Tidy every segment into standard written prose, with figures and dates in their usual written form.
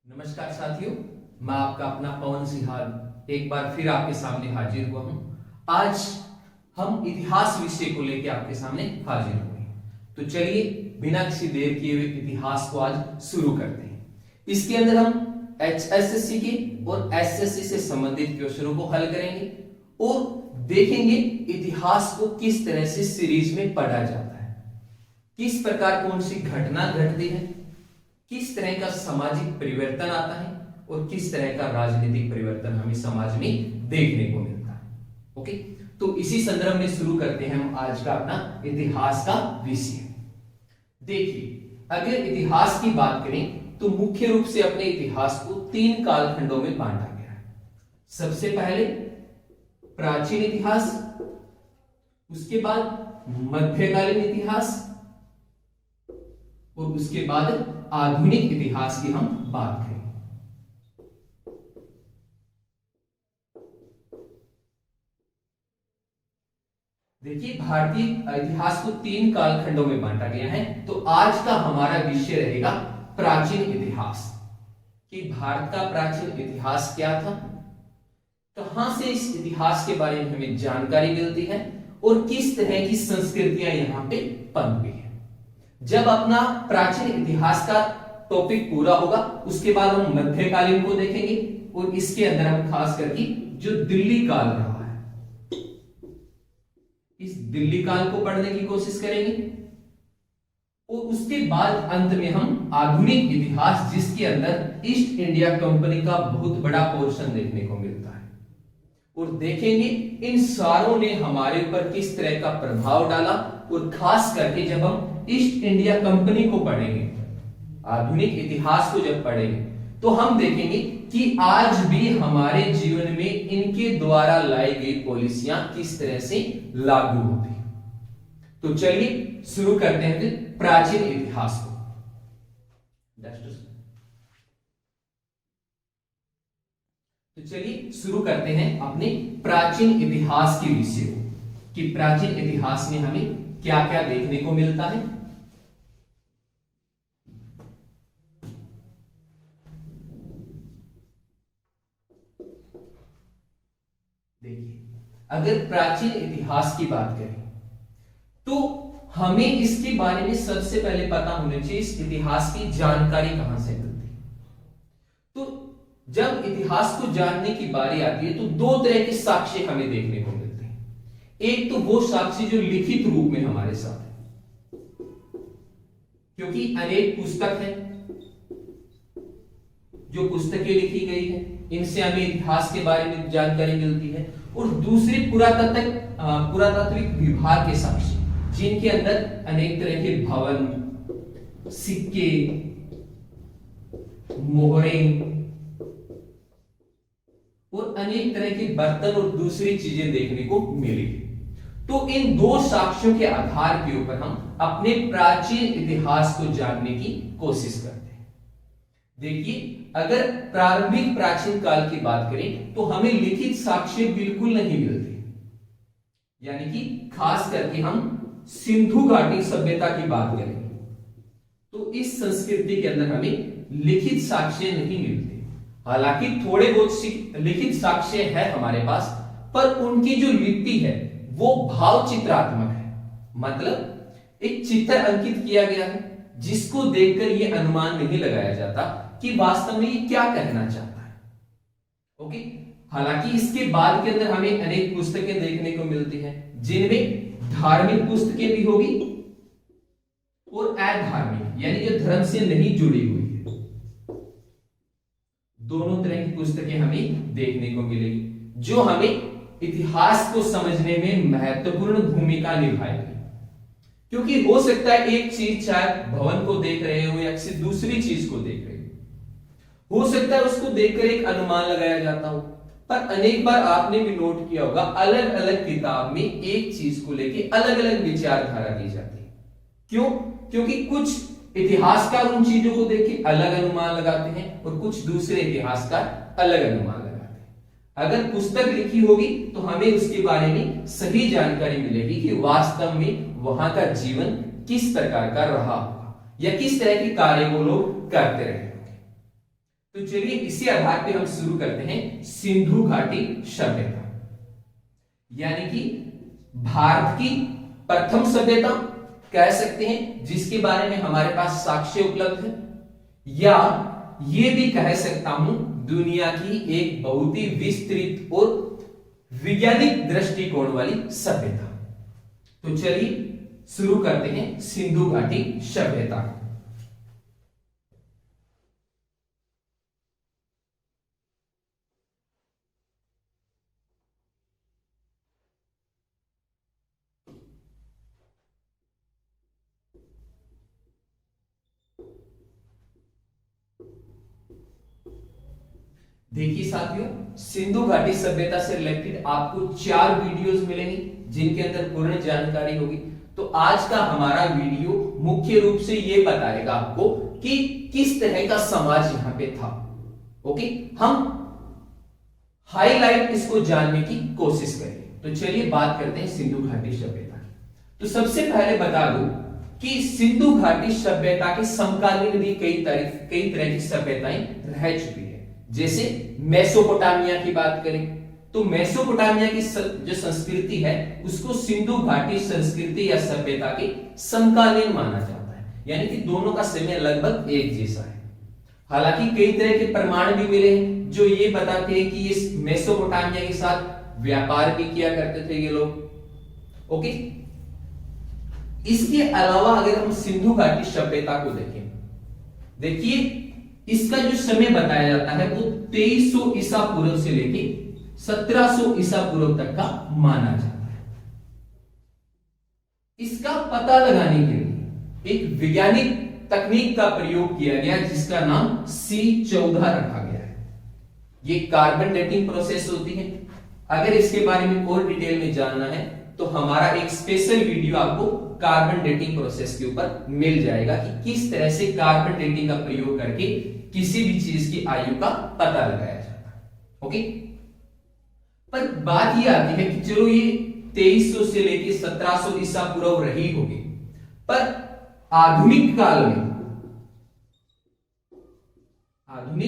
नमस्कार साथियों, मैं आपका अपना पवन सिहाल एक बार फिर आपके सामने हाजिर हुआ हूं। आज हम इतिहास विषय को लेकर आपके सामने हाजिर हुए हैं। तो चलिए बिना किसी देर किए हुए इतिहास को आज शुरू करते हैं। इसके अंदर हम एचएसएससी के और एसएससी से संबंधित क्वेश्चनों को हल करेंगे और देखेंगे इतिहास को किस तरह से सीरीज में पढ़ा जाता है, किस प्रकार कौन सी घटना घटती है, किस तरह का सामाजिक परिवर्तन आता है और किस तरह का राजनीतिक परिवर्तन हमें समाज में देखने को मिलता है। ओके, तो इसी संदर्भ में शुरू करते हैं हम आज का अपना इतिहास का विषय। देखिए, अगर इतिहास की बात करें तो मुख्य रूप से अपने इतिहास को 3 कालखंडों में बांटा गया है। सबसे पहले प्राचीन इतिहास, उसके बाद मध्यकालीन इतिहास और उसके बाद आधुनिक इतिहास की हम बात करें। देखिए, भारतीय इतिहास को 3 कालखंडों में बांटा गया है। तो आज का हमारा विषय रहेगा प्राचीन इतिहास, कि भारत का प्राचीन इतिहास क्या था, कहां से इस इतिहास के बारे में हमें जानकारी मिलती है और किस तरह की संस्कृतियां यहां पे पनपी है। जब अपना प्राचीन इतिहास का टॉपिक पूरा होगा उसके बाद हम मध्यकालीन को देखेंगे और इसके अंदर हम खास करके जो दिल्ली काल रहा है, इस दिल्ली काल को पढ़ने की कोशिश करेंगे और उसके बाद अंत में हम आधुनिक इतिहास, जिसके अंदर ईस्ट इंडिया कंपनी का बहुत बड़ा पोर्शन देखने को मिलता है, और देखेंगे इन सारों ने हमारे ऊपर किस तरह का प्रभाव डाला। और खास करके जब हम ईस्ट इंडिया कंपनी को पढ़ेंगे, आधुनिक इतिहास को जब पढ़ेंगे, तो हम देखेंगे कि आज भी हमारे जीवन में इनके द्वारा लाई गई पॉलिसियां किस तरह से लागू होती हैं। तो चलिए शुरू करते हैं फिर प्राचीन इतिहास को। तो चलिए शुरू करते हैं अपने प्राचीन इतिहास के विषय को, कि प्राचीन इतिहास में हमें क्या क्या देखने को मिलता है। देखिए, अगर प्राचीन इतिहास की बात करें तो हमें इसके बारे में सबसे पहले पता होना चाहिए इस इतिहास की जानकारी कहां से मिलती है। तो जब इतिहास को जानने की बारी आती है तो 2 तरह के साक्ष्य हमें देखने को मिलते हैं। एक तो वो साक्ष्य जो लिखित रूप में हमारे साथ है, क्योंकि अनेक पुस्तक हैं, जो पुस्तकें लिखी गई हैं, इनसे हमें इतिहास के बारे में जानकारी मिलती है। और दूसरे पुरातात्विक विभाग के साक्ष्य, जिनके अंदर अनेक तरह के भवन, सिक्के, मोहरें और अनेक तरह के बर्तन और दूसरी चीजें देखने को मिलेगी। तो इन 2 साक्ष्यों के आधार के ऊपर हम अपने प्राचीन इतिहास को जानने की कोशिश करते हैं। देखिए, अगर प्रारंभिक प्राचीन काल की बात करें तो हमें लिखित साक्ष्य बिल्कुल नहीं मिलते, यानी कि खास करके हम सिंधु घाटी सभ्यता की बात करेंगे तो इस संस्कृति के अंदर हमें लिखित साक्ष्य नहीं मिलते। हालांकि थोड़े बहुत लिखित साक्ष्य है हमारे पास, पर उनकी जो लिपि है वो भाव चित्रात्मक है, मतलब एक चित्र अंकित किया गया है जिसको देखकर ये अनुमान नहीं लगाया जाता कि वास्तव में ये क्या कहना चाहता है। ओके, हालांकि इसके बाद के अंदर हमें अनेक पुस्तकें देखने को मिलती हैं, जिनमें धार्मिक पुस्तकें भी होगी और अधार्मिक, यानी जो धर्म से नहीं जुड़ी हुई है, दोनों तरह की पुस्तकें हमें देखने को मिलेगी, जो हमें इतिहास को समझने में महत्वपूर्ण भूमिका निभाएगी। क्योंकि हो सकता है एक चीज शायद भवन को देख रहे हो या किसी दूसरी चीज को देख रहे हो सकता है उसको देखकर एक अनुमान लगाया जाता हो, पर अनेक बार आपने भी नोट किया होगा अलग अलग किताब में एक चीज को लेके अलग अलग विचारधारा दी जाती है। क्यों? क्योंकि कुछ इतिहासकार उन चीजों को देख के अलग अनुमान लगाते हैं और कुछ दूसरे इतिहासकार अलग अनुमान लगाते हैं। अगर पुस्तक लिखी होगी तो हमें उसके बारे में सही जानकारी मिलेगी कि वास्तव में वहां का जीवन किस प्रकार का रहा होगा या किस तरह के कार्य वो लोग करते रहे। तो चलिए इसी आधार पे हम शुरू करते हैं सिंधु घाटी सभ्यता, यानी कि भारत की प्रथम सभ्यता कह सकते हैं, जिसके बारे में हमारे पास साक्ष्य उपलब्ध है, या ये भी कह सकता हूं दुनिया की एक बहुत ही विस्तृत और वैज्ञानिक दृष्टिकोण वाली सभ्यता। तो चलिए शुरू करते हैं सिंधु घाटी सभ्यता। देखिए साथियों, सिंधु घाटी सभ्यता से रिलेटेड आपको 4 वीडियोस मिलेंगी जिनके अंदर पूर्ण जानकारी होगी। तो आज का हमारा वीडियो मुख्य रूप से ये बताएगा आपको कि किस तरह का समाज यहां पे था। ओके, हम हाईलाइट इसको जानने की कोशिश करेंगे। तो चलिए बात करते हैं सिंधु घाटी सभ्यता की। तो सबसे पहले बता दूं कि सिंधु घाटी सभ्यता के समकालीन भी कई तरह की सभ्यताएं रह चुकी है। जैसे मेसोपोटामिया की बात करें तो मेसोपोटामिया की जो संस्कृति है उसको सिंधु घाटी संस्कृति या सभ्यता के समकालीन माना जाता है, यानी कि दोनों का समय लगभग एक जैसा है। हालांकि कई तरह के प्रमाण भी मिले हैं जो ये बताते हैं कि ये मेसोपोटामिया के साथ व्यापार भी किया करते थे ये लोग। ओके, इसके अलावा अगर हम सिंधु घाटी सभ्यता को देखें, देखिए इसका जो समय बताया जाता है वो 2300 ईसा पूर्व से लेके 1700 ईसा पूर्व तक का माना जाता है। इसका पता लगाने के लिए एक वैज्ञानिक तकनीक का प्रयोग किया गया जिसका नाम C14 रखा गया है। ये कार्बन डेटिंग प्रोसेस होती है। अगर इसके बारे में और डिटेल में जानना है तो हमारा एक स्पेशल वीडियो आपको कार्बन डेटिंग प्रोसेस के ऊपर मिल जाएगा कि किस तरह से कार्बन डेटिंग का प्रयोग करके किसी भी चीज की आयु का पता लगाया जाता है। ओके, पर बात यह आती है कि चलो ये 2300 से लेके 1700 ईसा पूर्व रही होगी, पर आधुनिक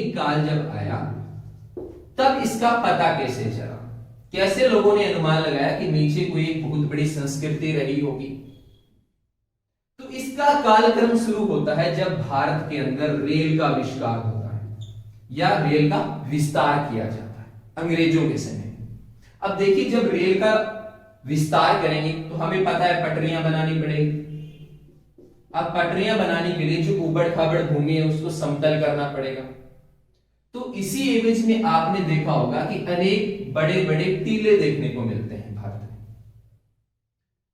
काल जब आया तब इसका पता कैसे चला, कैसे लोगों ने अनुमान लगाया कि नीचे कोई एक बहुत बड़ी संस्कृति रही होगी। तो इसका कालक्रम शुरू होता है जब भारत के अंदर रेल का आविष्कार होता है या रेल का विस्तार किया जाता है अंग्रेजों के समय। अब देखिए जब रेल का विस्तार करेंगे तो हमें पता है पटरियां बनानी पड़ेगी। अब पटरियां बनाने के लिए जो उबड़ खाबड़ भूमि है उसको समतल करना पड़ेगा। तो इसी एवज में आपने देखा होगा कि अनेक बड़े बड़े टीले देखने को मिलते हैं भारत में।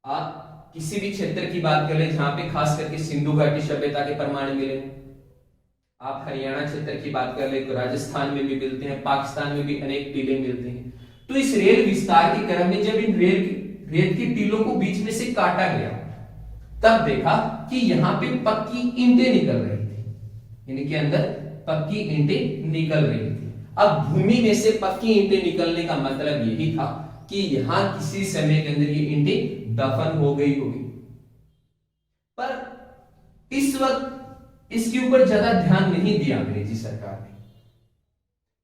आप किसी भी क्षेत्र की बात कर ले जहां पे खास करके सिंधु घाटी सभ्यता के प्रमाण मिले, आप हरियाणा क्षेत्र की बात कर ले तो राजस्थान में भी मिलते हैं, पाकिस्तान में भी अनेक टीले मिलते हैं। तो इस रेल विस्तार के क्रम में जब इन रेल की टीलों को बीच में से काटा गया तब देखा कि यहां पे पक्की ईंटें निकल रही थी, इनके अंदर पक्की ईंटें निकल रही थी। अब भूमि में से पक्की ईंटें निकलने का मतलब यही था कि यहां किसी समय के अंदर ये ईंटें दफन हो गई होगी। पर इस वक्त इसके ऊपर ज्यादा ध्यान नहीं दिया अंग्रेजी सरकार ने।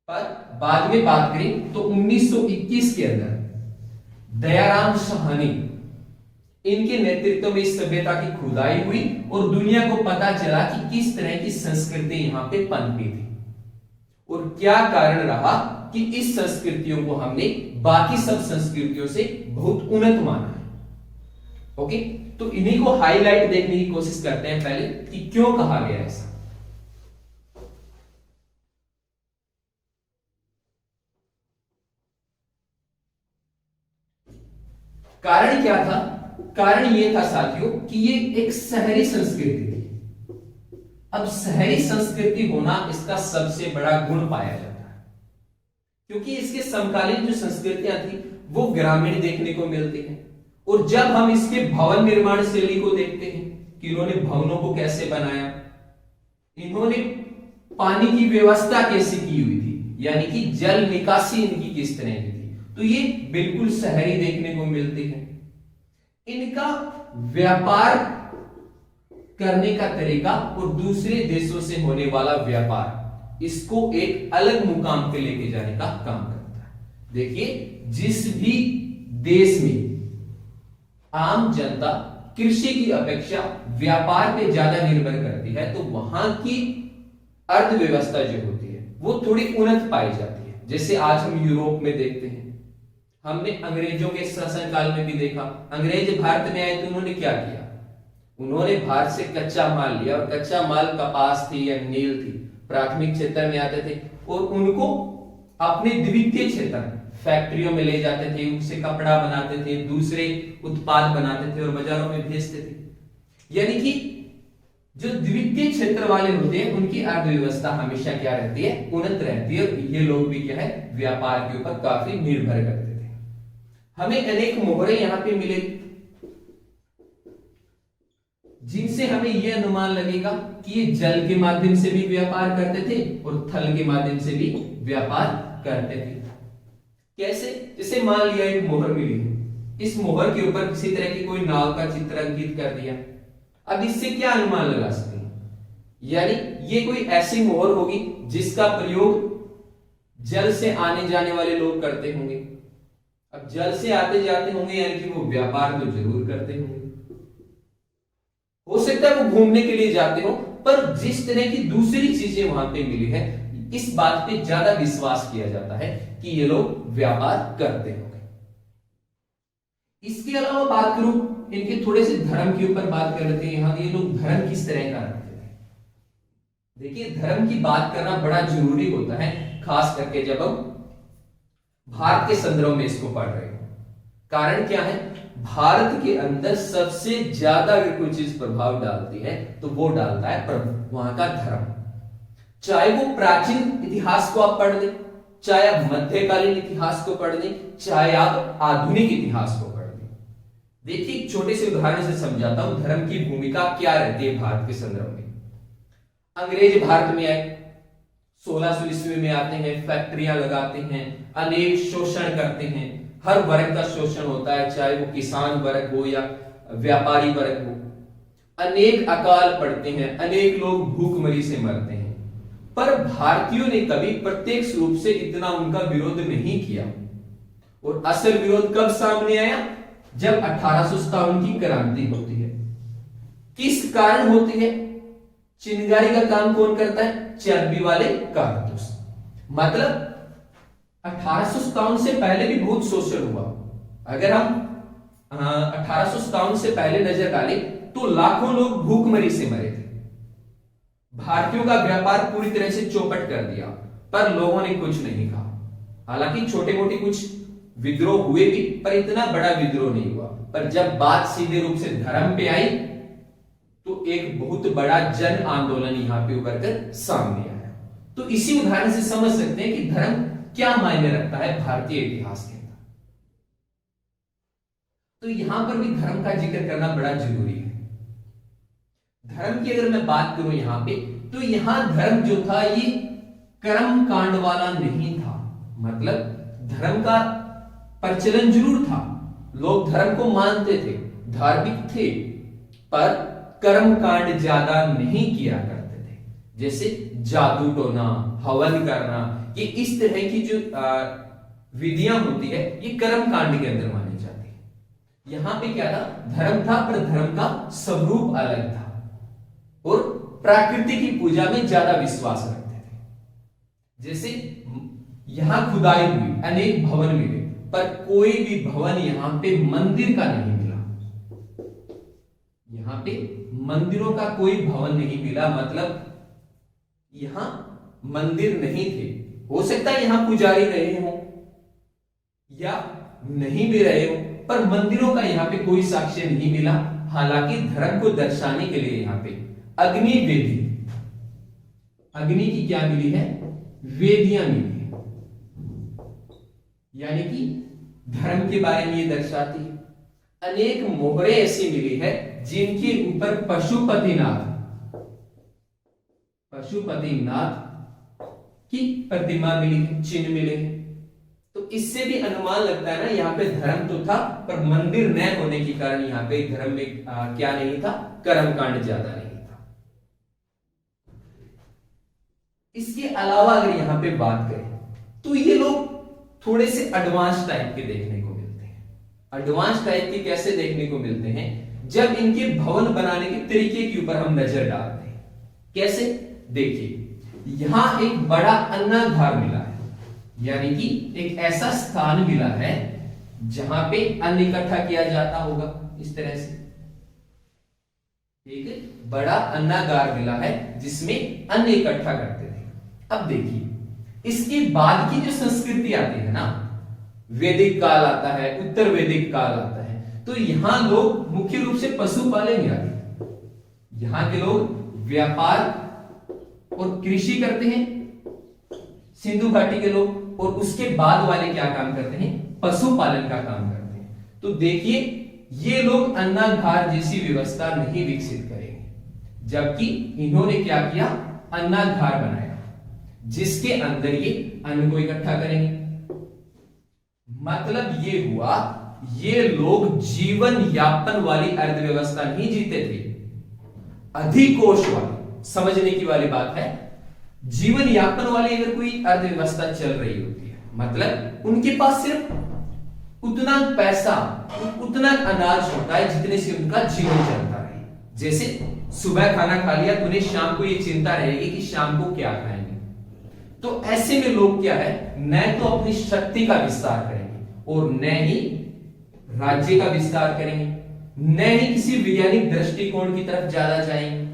पर बाद में बात करें तो 1921 के अंदर दयाराम साहनी इनके नेतृत्व में इस सभ्यता की खुदाई हुई और दुनिया को पता चला कि किस तरह की संस्कृति यहां पे पनपी थी और क्या कारण रहा कि इस संस्कृतियों को हमने बाकी सब संस्कृतियों से बहुत उन्नत माना है। ओके, तो इन्हीं को हाईलाइट देखने की कोशिश करते हैं पहले कि क्यों कहा गया ऐसा। कारण क्या था? कारण यह था साथियों कि ये एक शहरी संस्कृति थी। अब शहरी संस्कृति होना इसका सबसे बड़ा गुण पाया जाता है, क्योंकि इसके समकालीन जो संस्कृतियां थी वो ग्रामीण देखने को मिलती हैं। और जब हम इसके भवन निर्माण शैली को देखते हैं कि इन्होंने भवनों को कैसे बनाया, इन्होंने पानी की व्यवस्था कैसे की हुई थी, यानी कि जल निकासी इनकी किस तरह की थी, तो ये बिल्कुल शहरी देखने को मिलती है। इनका व्यापार करने का तरीका और दूसरे देशों से होने वाला व्यापार, इसको एक अलग मुकाम पे लेके जाने का काम करता है। देखिए, जिस भी देश में आम जनता कृषि की अपेक्षा व्यापार पे ज्यादा निर्भर करती है, तो वहां की अर्थव्यवस्था जो होती है वो थोड़ी उन्नत पाई जाती है। जैसे आज हम यूरोप में देखते हैं, हमने अंग्रेजों के शासनकाल में भी देखा, अंग्रेज भारत में आए तो उन्होंने क्या किया, उन्होंने भारत से कच्चा माल लिया, और कच्चा माल कपास थी या नील थी, प्राथमिक क्षेत्र में आते थे और उनको अपने द्वितीय क्षेत्र फैक्ट्रियों में ले जाते थे, उनसे कपड़ा बनाते थे, दूसरे उत्पाद बनाते थे और बाजारों में भेजते थे। यानी कि जो द्वितीय क्षेत्र वाले होते हैं उनकी अर्थव्यवस्था हमेशा क्या रहती है, उन्नत रहती है, और ये लोग भी क्या है, व्यापार के ऊपर काफी निर्भर करते थे। हमें अनेक मोहरे यहां पे मिले जिनसे हमें यह अनुमान लगेगा कि ये जल के माध्यम से भी व्यापार करते थे और थल के माध्यम से भी व्यापार करते थे। कैसे? जैसे मान लिया एक मोहर मिली, इस मोहर के ऊपर किसी तरह की कोई नाव का चित्र अंकित कर दिया। अब इससे क्या अनुमान लगा सकते हैं, यानी ये कोई ऐसी मोहर होगी जिसका प्रयोग जल से आने जाने वाले लोग करते होंगे। अब जल से आते जाते होंगे, यानी कि वो व्यापार तो जरूर करते होंगे। हो सकता है वो घूमने के लिए जाते हो, पर जिस तरह की दूसरी चीजें वहां पे मिली है, इस बात पे ज्यादा विश्वास किया जाता है कि ये लोग व्यापार करते होंगे। इसके अलावा बात करूं इनके थोड़े से धर्म के ऊपर बात कर लेते हैं। यहां ये लोग धर्म किस तरह का रखते थे। देखिए, धर्म की बात करना बड़ा जरूरी होता है, खास करके जब हम भारत के संदर्भ में इसको पढ़ रहे हो। कारण क्या है, भारत के अंदर सबसे ज्यादा अगर कोई चीज प्रभाव डालती है तो वो डालता है वहां का धर्म। चाहे वो प्राचीन इतिहास को आप पढ़ लें, चाहे आप मध्यकालीन इतिहास को पढ़ लें, चाहे आप आधुनिक इतिहास को पढ़ लें। देखिए, एक छोटे से उदाहरण से समझाता हूं धर्म की भूमिका क्या रहती है भारत के संदर्भ में। अंग्रेज भारत में आए, 1600 ईस्वी में आते हैं, फैक्ट्रियां लगाते हैं, अनेक शोषण करते हैं, हर वर्ग का शोषण होता है, चाहे वो किसान वर्ग हो या व्यापारी वर्ग हो। अनेक अकाल पड़ते हैं, अनेक लोग भूखमरी से मरते हैं, पर भारतीयों ने कभी प्रत्यक्ष रूप से इतना उनका विरोध नहीं किया। और असल विरोध कब सामने आया, जब 1857 की क्रांति होती है। किस कारण होती है? चिनगारी का काम कौन करता है? चर्बी वाले कारतूस। मतलब 1857 से पहले भी बहुत शोषण हुआ। अगर हम 1857 से पहले नजर डालें तो लाखों लोग भूखमरी से मरे थे। भारतीयों का व्यापार पूरी तरह से चौपट कर दिया, पर लोगों ने कुछ नहीं कहा। हालांकि छोटे मोटे कुछ विद्रोह हुए भी, पर इतना बड़ा विद्रोह नहीं हुआ। पर जब बात सीधे रूप से धर्म पे आई तो एक बहुत बड़ा जन आंदोलन यहां पे उभर कर सामने आया। तो इसी उदाहरण से समझ सकते हैं कि धर्म क्या मायने रखता है भारतीय इतिहास के अंदर। तो यहां पर भी धर्म का जिक्र करना बड़ा जरूरी है। धर्म की अगर मैं बात करूं यहां पे, तो यहां धर्म जो था ये कर्म कांड वाला नहीं था। मतलब धर्म का प्रचलन जरूर था, लोग धर्म को मानते थे, धार्मिक थे, पर कर्म कांड ज्यादा नहीं किया करते थे। जैसे जादू टोना, हवन करना, ये इस तरह की जो विधियां होती है, ये कर्म कांड के अंदर मानी जाती है। यहां पे क्या था, धर्म था, पर धर्म का स्वरूप अलग था और प्रकृति की पूजा में ज्यादा विश्वास रखते थे। जैसे यहां खुदाई हुई, अनेक भवन मिले, पर कोई भी भवन यहां पे मंदिर का नहीं मिला। यहां पे मंदिरों का कोई भवन नहीं मिला, मतलब यहां मंदिर नहीं थे। हो सकता है यहां पुजारी रहे हो या नहीं भी रहे हो, पर मंदिरों का यहां पे कोई साक्ष्य नहीं मिला। हालांकि धर्म को दर्शाने के लिए यहां पे अग्नि वेदी, अग्नि की क्या मिली है, वेदियां मिली है, यानी कि धर्म के बारे में ये दर्शाती है। अनेक मोहरे ऐसी मिली है जिनके ऊपर पशुपतिनाथ की प्रतिमा मिली है, चिन्ह मिले हैं। तो इससे भी अनुमान लगता है ना, यहाँ पे धर्म तो था, पर मंदिर न होने के कारण यहाँ पे धर्म में क्या नहीं था, कर्मकांड ज्यादा नहीं था। इसके अलावा अगर यहां पे बात करें तो ये लोग थोड़े से एडवांस टाइप के देखने को मिलते हैं। एडवांस टाइप के कैसे देखने को मिलते हैं, जब इनके भवन बनाने के तरीके के ऊपर हम नजर डालते हैं। कैसे, देखिए यहां एक बड़ा अन्नाधार मिला है, यानी कि एक ऐसा स्थान मिला है जहां पे अन्न इकट्ठा किया जाता होगा। इस तरह से एक बड़ा अन्नागार मिला है जिसमें अन्न इकट्ठा करते थे। अब देखिए इसके बाद की जो संस्कृति आती है ना, वैदिक काल आता है, उत्तर वैदिक काल आता है, तो यहां लोग मुख्य रूप से पशुपालन करते। यहां के लोग व्यापार और कृषि करते हैं, सिंधु घाटी के लोग, और उसके बाद वाले क्या काम करते हैं, पशुपालन का काम करते हैं। तो देखिए ये लोग अन्नाधार जैसी व्यवस्था नहीं विकसित करेंगे, जबकि इन्होंने क्या किया, अन्नाधार बनाया जिसके अंदर ये अन्न को इकट्ठा करेंगे। मतलब ये हुआ, ये लोग जीवन यापन वाली अर्थव्यवस्था नहीं जीते थे, अधिकोष वाली, समझने की वाली बात है। जीवन यापन वाली अगर कोई अर्थव्यवस्था चल रही होती है, मतलब उनके पास सिर्फ उतना पैसा, उतना अनाज होता है जितने से उनका जीवन चलता रहे। जैसे सुबह खाना खा लिया, तो उन्हें शाम को ये चिंता रहेगी कि शाम को क्या खाएंगे। तो ऐसे में लोग क्या है, न तो अपनी शक्ति का विस्तार करेंगे और न ही राज्य का विस्तार करेंगे, न ही किसी वैज्ञानिक दृष्टिकोण की तरफ ज्यादा जाएंगे,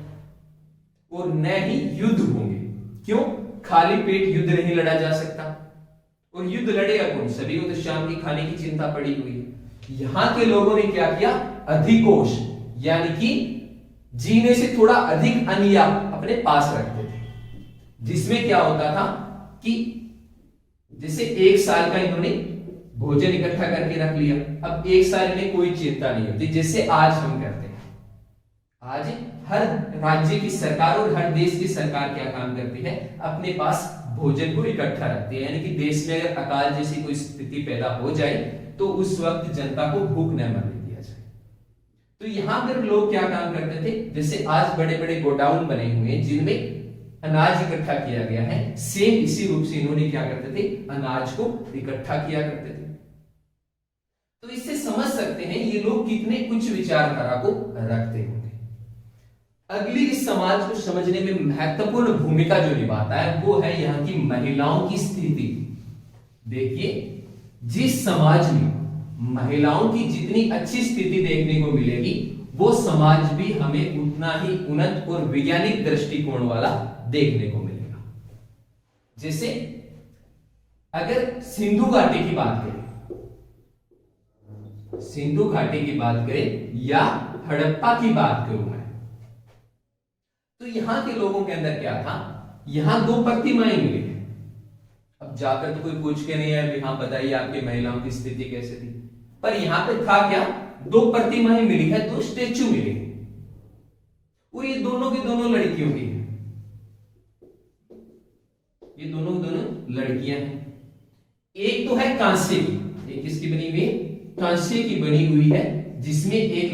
और न ही युद्ध होंगे। क्यों, खाली पेट युद्ध नहीं लड़ा जा सकता, और युद्ध लड़ेगा कौन, सभी को तो शाम की खाने की चिंता पड़ी हुई है। यहां के लोगों ने क्या किया, अधिकोष यानी कि जीने से थोड़ा अधिक अन्न अपने पास रखते थे, जिसमें क्या होता था कि जैसे एक साल का इन्होंने भोजन इकट्ठा करके रख लिया, अब एक साल में कोई चिंता नहीं होती, जैसे आज हम करते हैं। आज हर राज्य की सरकार और हर देश की सरकार क्या काम करती है, अपने पास भोजन को इकट्ठा रखती है, यानी कि देश में अगर अकाल जैसी कोई स्थिति पैदा हो जाए तो उस वक्त जनता को भूख न मरने दिया जाए। तो यहां पर लोग क्या काम करते थे, जैसे आज बड़े बड़े गोडाउन बने हुए हैं जिनमें अनाज इकट्ठा किया गया है, सेम इसी रूप से इन्होंने क्या करते थे, अनाज को इकट्ठा किया करते थे। तो इससे समझ सकते हैं ये लोग कितने उच्च विचारधारा को रखते होंगे। अगली इस समाज को समझने में महत्वपूर्ण भूमिका जो निभाता है वो है यहाँ की महिलाओं की स्थिति। देखिए जिस समाज में महिलाओं की जितनी अच्छी स्थिति देखने को मिलेगी, वो समाज भी हमें उतना ही उन्नत और वैज्ञानिक दृष्टिकोण वाला देखने को मिलेगा। जैसे अगर सिंधु घाटी की बात करें, सिंधु घाटी की बात करें या हड़प्पा की बात करूं मैं, तो यहां के लोगों के अंदर क्या था, यहां 2 प्रतिमाएं मिली है। अब जाकर तो कोई पूछ के नहीं है, हाँ बताइए आपकी महिलाओं की स्थिति कैसे थी, पर यहां पे था क्या, 2 प्रतिमाएं मिली है, 2 स्टेच्यू मिले हैं, वो ये दोनों की दोनों लड़कियों की है, ये दोनों लड़कियां हैं। एक तो है कांसे की, एक किसकी बनी हुई है, कांसे की बनी हुई है, जिसमें एक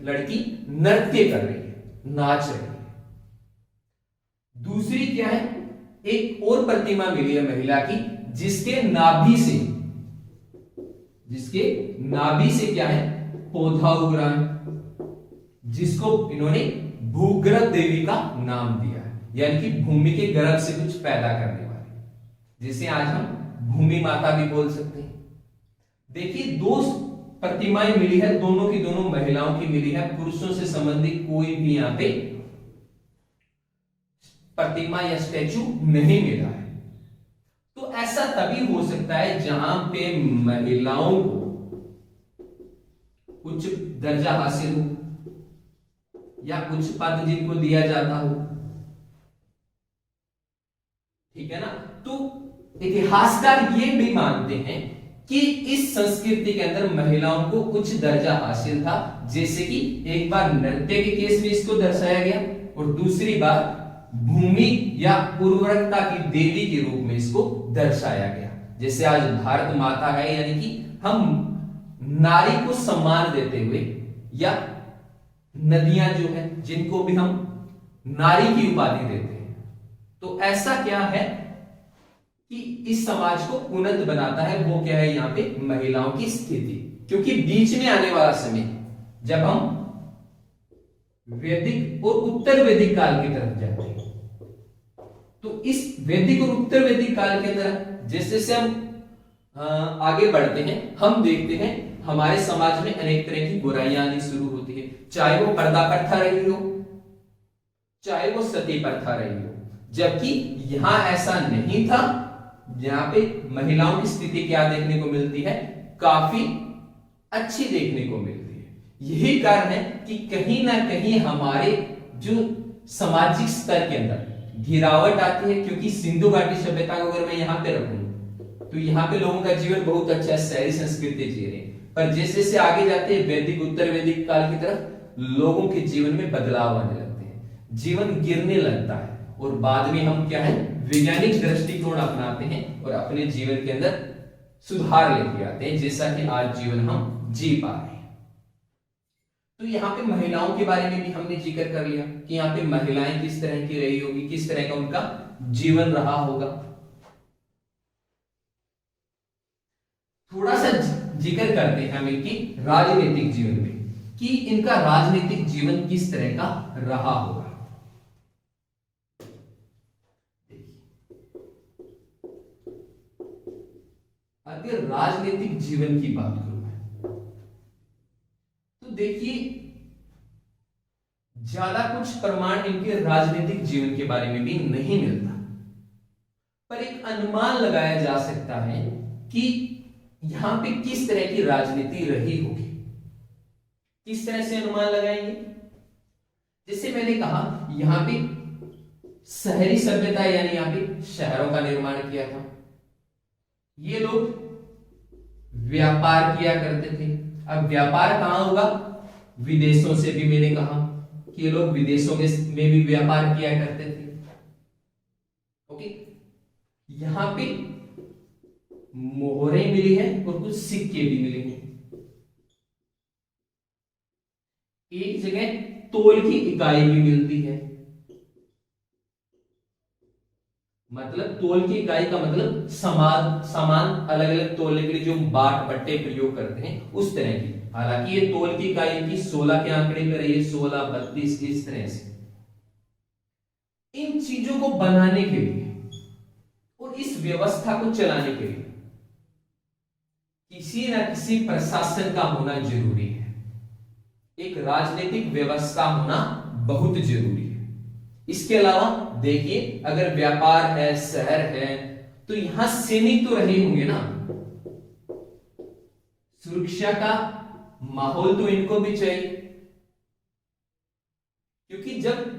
लड़की नृत्य कर रही है, नाच रही है। दूसरी क्या है, एक और प्रतिमा मिली है महिला की, जिसके नाभि से क्या है, पौधा उग रहा है, जिसको इन्होंने भूगर्भ देवी का नाम दिया है, यानी कि भूमि के गर्भ से कुछ पैदा करने वाले, जिसे आज हम भूमि माता भी बोल सकते हैं। देखिए 2 प्रतिमाएं मिली है, दोनों की दोनों महिलाओं की मिली है, पुरुषों से संबंधित कोई भी यहां पे प्रतिमा या स्टैचू नहीं मिला है। तो ऐसा तभी हो सकता है जहां पे महिलाओं को उच्च दर्जा हासिल हो या उच्च पद जिनको दिया जाता हो, ठीक है ना। तो इतिहासकार ये भी मानते हैं कि इस संस्कृति के अंदर महिलाओं को उच्च दर्जा हासिल था, जैसे कि एक बार नृत्य के केस में इसको दर्शाया गया, और दूसरी बार भूमि या उर्वरकता की देवी के रूप में इसको दर्शाया गया। जैसे आज भारत माता है, यानी कि हम नारी को सम्मान देते हुए, या नदियां जो है जिनको भी हम नारी की उपाधि देते हैं, तो ऐसा क्या है कि इस समाज को उन्नत बनाता है, वो क्या है यहाँ पे महिलाओं की स्थिति। क्योंकि बीच में आने वाला समय जब हम वैदिक और उत्तर वैदिक काल की तरफ जाते हैं, तो इस वैदिक और उत्तर वैदिक काल के अंदर जैसे जैसे हम आगे बढ़ते हैं, हम देखते हैं हमारे समाज में अनेक तरह की बुराइयां आनी शुरू होती है, चाहे वो पर्दा प्रथा रही हो, चाहे वो सती प्रथा रही हो। जबकि यहां ऐसा नहीं था, यहां पे महिलाओं की स्थिति क्या देखने को मिलती है, काफी अच्छी देखने को मिलती है। यही कारण है कि कहीं ना कहीं हमारे जो सामाजिक स्तर के अंदर गिरावट आती है। क्योंकि सिंधु घाटी सभ्यता को अगर मैं यहां पे रखूं तो यहाँ पे लोगों का जीवन बहुत अच्छा है, शहरी संस्कृति जी रहे हैं। पर जैसे जैसे आगे जाते हैं वैदिक उत्तर वैदिक काल की तरफ, लोगों के जीवन में बदलाव आने लगते हैं, जीवन गिरने लगता है, और बाद में हम क्या है वैज्ञानिक दृष्टिकोण अपनाते हैं और अपने जीवन के अंदर सुधार लेके आते हैं, जैसा कि आज जीवन हम जी पा रहे हैं। तो यहाँ पे महिलाओं के बारे में भी हमने जिक्र कर लिया कि यहाँ पे महिलाएं किस तरह की रही होगी, किस तरह का उनका जीवन रहा होगा। थोड़ा सा जिक्र करते हैं हम इनकी राजनीतिक जीवन में कि इनका राजनीतिक जीवन किस तरह का रहा होगा। अगर राजनीतिक जीवन की बात करूं मैं, तो देखिए ज्यादा कुछ प्रमाण इनके राजनीतिक जीवन के बारे में भी नहीं मिलता, पर एक अनुमान लगाया जा सकता है कि यहां पे किस तरह की राजनीति रही होगी। किस तरह से अनुमान लगाएंगे, जैसे मैंने कहा यहां पे शहरी सभ्यता यानी यहां पे शहरों का निर्माण किया था, ये लोग व्यापार किया करते थे। अब व्यापार कहां होगा, विदेशों से भी मैंने कहा कि ये लोग विदेशों में भी व्यापार किया करते थे। ओके, यहां पे मोहरें मिली है और कुछ सिक्के भी मिले हैं। एक जगह तोल की इकाई भी मिलती है, मतलब तोल की इकाई का मतलब सामान अलग अलग तोलने के लिए जो बाट बट्टे प्रयोग करते हैं उस तरह की। हालांकि ये तोल की इकाई की 16 के आंकड़े पे रही है, 16, 32 इस तरह से। इन चीजों को बनाने के लिए और इस व्यवस्था को चलाने के लिए किसी न किसी प्रशासन का होना जरूरी है, एक राजनीतिक व्यवस्था होना बहुत जरूरी है। इसके अलावा देखिए अगर व्यापार है, शहर है, तो यहां सैनिक तो रहे होंगे ना, सुरक्षा का माहौल तो इनको भी चाहिए। क्योंकि जब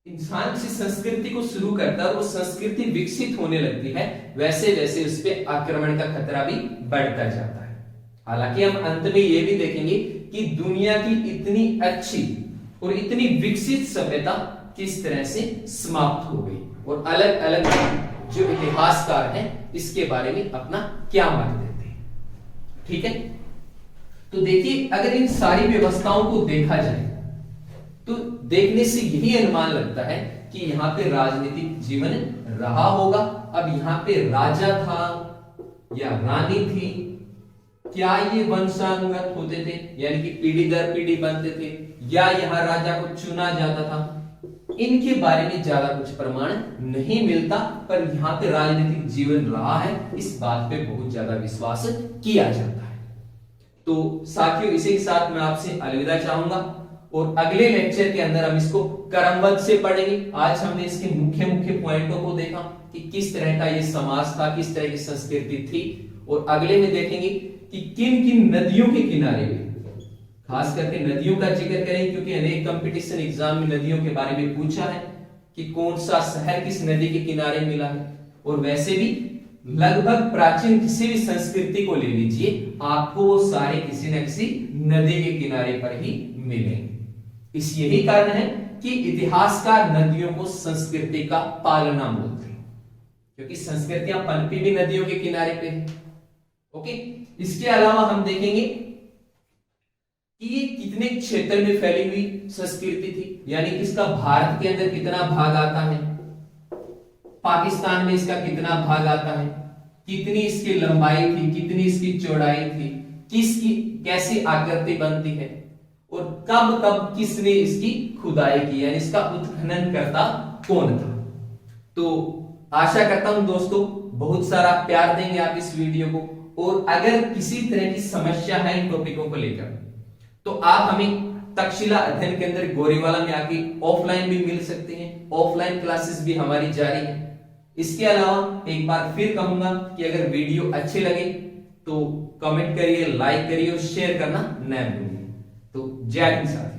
इंसान किसी संस्कृति को शुरू करता है और वो संस्कृति विकसित होने लगती है, वैसे वैसे उस पर आक्रमण का खतरा भी बढ़ता जाता है। हालांकि हम अंत में ये भी देखेंगे कि दुनिया की इतनी अच्छी और इतनी विकसित सभ्यता किस तरह से समाप्त हो गई, और अलग अलग जो इतिहासकार हैं इसके बारे में अपना क्या मत देते हैं। ठीक है, तो देखिए अगर इन सारी व्यवस्थाओं को देखा जाए तो देखने से यही अनुमान लगता है कि यहाँ पे राजनीतिक जीवन रहा होगा। अब यहाँ पे राजा था या रानी थी, क्या ये वंशानुगत होते थे यानी कि पीढ़ी दर पीढ़ी बनते थे, या यहाँ राजा को चुना जाता था, इनके बारे में ज्यादा कुछ प्रमाण नहीं मिलता। पर यहाँ पे राजनीतिक जीवन रहा है, इस बात पे बहुत ज्यादा विश्वास किया जाता है। तो साथियों इसी के साथ मैं आपसे अलविदा चाहूंगा और अगले लेक्चर के अंदर हम इसको क्रमबद्ध से पढ़ेंगे। आज हमने इसके मुख्य मुख्य पॉइंटों को देखा कि किस तरह का ये समाज था, किस तरह की संस्कृति थी, और अगले में देखेंगे कि किन किन नदियों के किनारे में, खास करके नदियों का जिक्र करें क्योंकि अनेक कंपटीशन एग्जाम में नदियों के बारे में पूछा है कि कौन सा शहर किस नदी के किनारे मिला है। और वैसे भी लगभग प्राचीन किसी भी संस्कृति को ले लीजिए, आपको वो सारे किसी न किसी नदी के किनारे पर ही मिलेंगे। इस यही कारण है कि इतिहासकार नदियों को संस्कृति का पालना बोलते हैं, क्योंकि संस्कृतियां पनपी भी नदियों के किनारे पे है। ओके, इसके अलावा हम देखेंगे कि ये कितने क्षेत्र में फैली हुई संस्कृति थी, यानी कि इसका भारत के अंदर कितना भाग आता है, पाकिस्तान में इसका कितना भाग आता है, कितनी इसकी लंबाई थी, कितनी इसकी चौड़ाई थी, किसकी कैसी आकृति बनती है, और कब कब किसने इसकी खुदाई की, यानी इसका उत्खनन करता कौन था। तो आशा करता हूं दोस्तों बहुत सारा प्यार देंगे आप इस वीडियो को, और अगर किसी तरह की समस्या है इन टॉपिकों को लेकर तो आप हमें तक्षशिला अध्ययन केंद्र गोरीवाला में आके ऑफलाइन भी मिल सकते हैं, ऑफलाइन क्लासेस भी हमारी जारी है। इसके अलावा एक बार फिर कहूंगा कि अगर वीडियो अच्छे लगे तो कमेंट करिए, लाइक करिए और शेयर करना न भूलिए। तो जय हिंद साथियों।